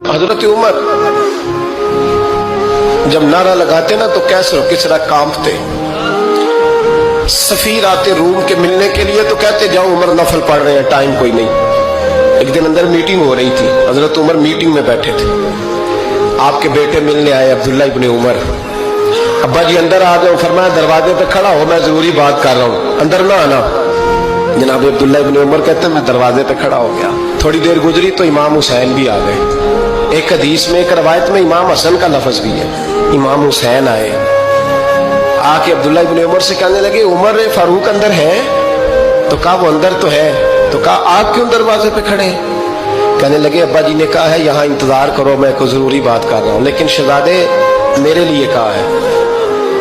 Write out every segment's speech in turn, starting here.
حضرت عمر جب نعرہ لگاتے نا تو کیسر و کسرا کانپتے. سفیر آتے روم کے ملنے کے لیے تو کہتے جاؤ عمر نفل پڑھ رہے ہیں، ٹائم کوئی نہیں. ایک دن اندر میٹنگ ہو رہی تھی، حضرت عمر میٹنگ میں بیٹھے تھے. آپ کے بیٹے ملنے آئے عبداللہ ابن عمر. ابا جی اندر آ جاؤ. فرمایا دروازے پہ کھڑا ہو، میں ضروری بات کر رہا ہوں، اندر نہ آنا. جناب عبداللہ ابن عمر کہتے ہیں میں دروازے پہ کھڑا ہو گیا. تھوڑی دیر گزری تو امام حسین بھی آ گئے. ایک حدیث میں ایک روایت میں امام حسن کا لفظ بھی ہے. امام حسین آئے، آ کے عبداللہ ابن عمر سے کہنے لگے عمر فاروق اندر ہے؟ تو کہا وہ اندر تو ہے. تو کہا آپ کیوں دروازے پہ کھڑے ہیں؟ کہنے لگے ابا جی نے کہا ہے یہاں انتظار کرو، میں کوئی ضروری بات کر رہا ہوں. لیکن شہزادے میرے لیے کہا ہے،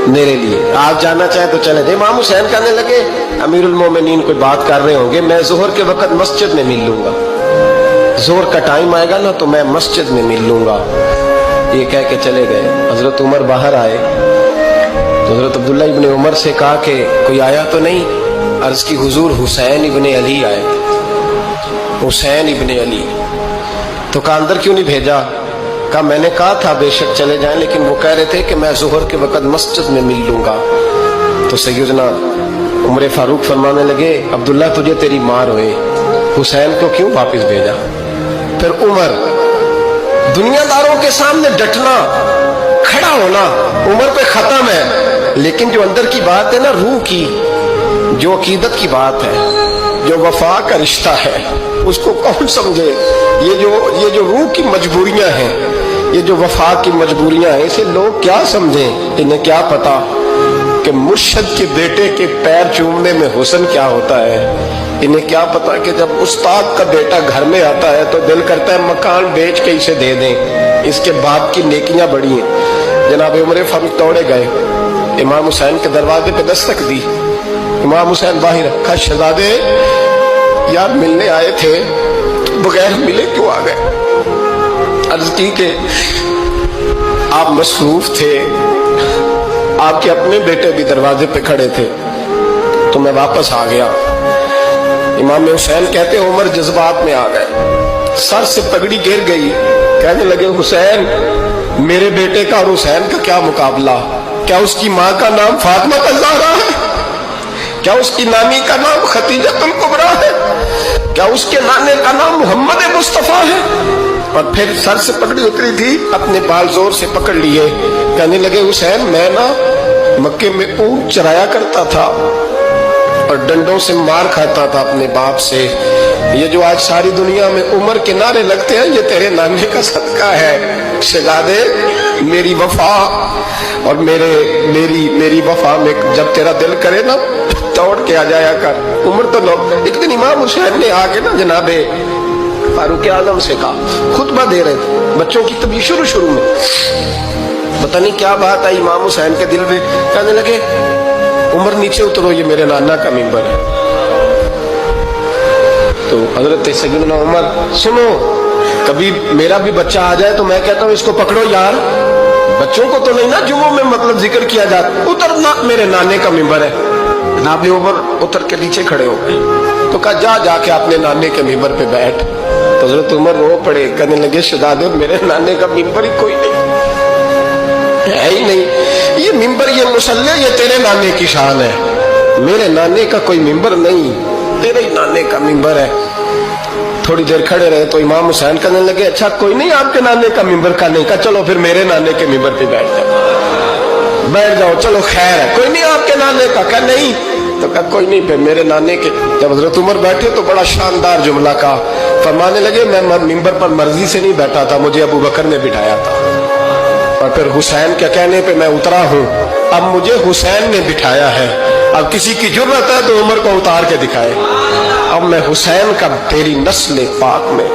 میرے لیے آپ جانا چاہیں تو چلے. امام حسین کہنے لگے امیر المومنین کوئی بات کر رہے ہوں گے، میں ظہر کے وقت مسجد میں مل لوں گا، ظہر کا ٹائم آئے گا نا تو میں مسجد میں مل لوں گا. یہ کہہ کے چلے گئے. حضرت عمر باہر آئے تو حضرت عبداللہ ابن عمر سے کہا کہ کوئی آیا تو نہیں؟ عرض کی حضور حسین ابن علی آئے. حسین ابن علی. تو کہا اندر کیوں نہیں بھیجا؟ کہا میں نے کہا تھا بے شک چلے جائیں، لیکن وہ کہہ رہے تھے کہ میں ظہر کے وقت مسجد میں مل لوں گا. تو سیدنا عمر فاروق فرمانے لگے عبداللہ تجھے تیری مار ہوئے، حسین کو کیوں واپس بھیجا؟ پھر عمر دنیا داروں کے سامنے ڈٹنا، کھڑا ہونا عمر پہ ختم ہے، لیکن جو اندر کی بات ہے نا، روح کی، جو عقیدت کی بات ہے، جو وفا کا رشتہ ہے، اس کو کون سمجھے؟ یہ جو روح کی مجبوریاں ہیں، یہ جو وفا کی مجبوریاں ہیں، اسے لوگ کیا سمجھیں؟ انہیں کیا پتا کہ مرشد کے بیٹے کے پیر چومنے میں حسن کیا ہوتا ہے. انہیں کیا پتا کہ جب استاد کا بیٹا گھر میں آتا ہے تو دل کرتا ہے مکان بیچ کے اسے دے دیں، اس کے باپ کی نیکیاں بڑی ہیں. جناب عمر فاروق دوڑے گئے، امام حسین کے دروازے پہ دستک دی. امام حسین باہر رکھا. شہزادے یار ملنے آئے تھے، بغیر ملے کیوں آ گئے؟ عرض کی کہ آپ مصروف تھے، آپ کے اپنے بیٹے بھی دروازے پہ کھڑے تھے تو میں واپس آ گیا. امام حسین کہتے عمر جذبات میں آ گئے، سر سے پگڑی گر گئی. کہنے لگے حسین میرے بیٹے کا اور حسین کا کیا مقابلہ؟ کیا اس کی ماں کا نام فاطمہ الزہرا ہے؟ کیا اس کی نانی کا نام خدیجہ الکبریٰ ہے؟ کیا اس کے نانے کا نام محمد مصطفیٰ ہے؟ اور پھر سر سے پکڑی اتری تھی، اپنے بال زور سے پکڑ لیے. کہنے لگے حسین میں نا مکے میں اونٹ چرایا کرتا تھا اور ڈنڈوں سے مار کھاتا تھا اپنے باپ سے. یہ جو آج ساری دنیا میں عمر کے نعرے لگتے ہیں، یہ تیرے نانے کا صدقہ ہے. شہزادے میری وفا اور میری وفا میں جب تیرا دل کرے نا توڑ کے آ جایا کر. عمر تو ایک دن امام حسین نے آ کے نا جناب فاروق اعظم سے کہا، خطبہ دے رہے تھے بچوں کی طبیعت شروع میں، پتہ نہیں کیا بات آئی امام حسین کے دل میں. کہنے لگے عمر نیچے اترو، یہ میرے نانا کا ممبر ہے. تو حضرت سیدنا عمر سنو، کبھی میرا بھی بچہ آ جائے تو میں کہتا ہوں اس کو پکڑو یار، بچوں کو تو نہیں نا جمعوں میں مطلب ذکر کیا جاتا، اترنا میرے نانے کا ممبر ہے. جناب عمر اتر کے نیچے کھڑے ہو گئے. تو کہا جا کے اپنے نانے کے ممبر پہ بیٹھ. تو حضرت عمر رو پڑے. کہنے لگے شہزادے میرے نانے کا ممبر ہی کوئی نہیں ہے ہی نہیں. یہ ممبر، یہ مصلی، یہ تیرے نانے کی شان ہے. میرے نانے کا کوئی ممبر نہیں، تیرے ہی نانے کا ممبر ہے. تھوڑی دیر کھڑے رہے تو امام حسین کہنے لگے اچھا کوئی نہیں آپ کے نانے کا ممبر کا نہیں. کہا چلو پھر میرے نانے کے ممبر پہ بیٹھ جاؤ، چلو خیر ہے، کوئی نہیں آپ کے نانے کا. کہا نہیں. تو کہا کوئی نہیں پھر میرے نانے کے. جب حضرت عمر بیٹھے تو بڑا شاندار جملہ کہا. فرمانے لگے میں ممبر پر مرضی سے نہیں بیٹھا تھا، مجھے ابو بکر نے بٹھایا تھا، اور پھر حسین کے کہنے پہ میں اترا ہوں. اب مجھے حسین نے بٹھایا ہے. اب کسی کی جرأت ہے تو عمر کو اتار کے دکھائے. اب میں حسین کا تیری نسل پاک میں